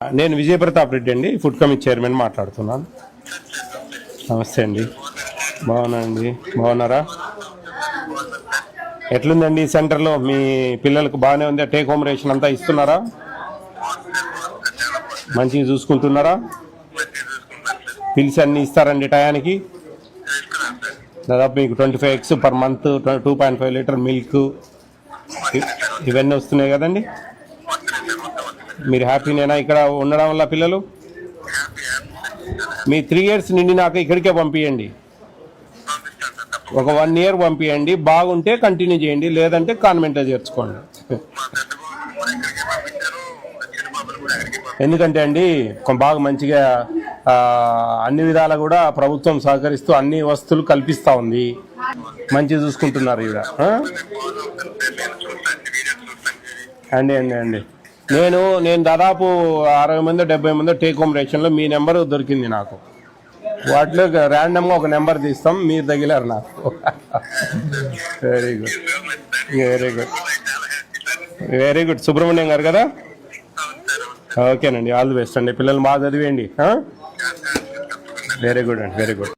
నేను విజయప్రతాప్ రెడ్డి అండి, food committee chairman మాట్లాడుతున్నాను. నమస్తే అండి. బాగున్నానండి. బాగున్నారా? ఎట్లుందండి ఈ సెంటర్లో? మీ పిల్లలకు బాగానే ఉందా? టేక్ హోమ్ రేషన్ అంతా ఇస్తున్నారా? మంచిగా చూసుకుంటున్నారా? పిల్స్ అన్నీ ఇస్తారండి టయానికి? దాదాపు మీకు 25 eggs per month, 2.5 litre milk ఇవన్నీ వస్తున్నాయి కదండి. మీరు హ్యాపీనేనా ఇక్కడ ఉండడం వల్ల? పిల్లలు మీ 3 years నిండినాక ఇక్కడికే పంపించండి. ఒక 1 year పంపించండి. బాగుంటే కంటిన్యూ చేయండి, లేదంటే కాన్వెంట్లో చేర్చుకోండి. ఎందుకంటే అండి బాగా మంచిగా అన్ని విధాలా కూడా ప్రభుత్వం సహకరిస్తూ అన్ని వస్తువులు కల్పిస్తూ ఉంది. మంచిగా చూసుకుంటున్నారు ఇక్కడ. అండి నేను దాదాపు 60 మంది 70 మంది టేక్ హోమ్ రేషన్లో మీ నెంబర్ దొరికింది నాకు. వాటిలో ర్యాండమ్గా ఒక నెంబర్ తీస్తాం, మీరు తగిలారు నాకు. Very good, very good, very good. Subrahmanyam గారు కదా? ఓకేనండి, ఆల్ ది బెస్ట్ అండి. పిల్లలు బాగా చదివేయండి. వెరీ గుడ్ అండి, వెరీ గుడ్.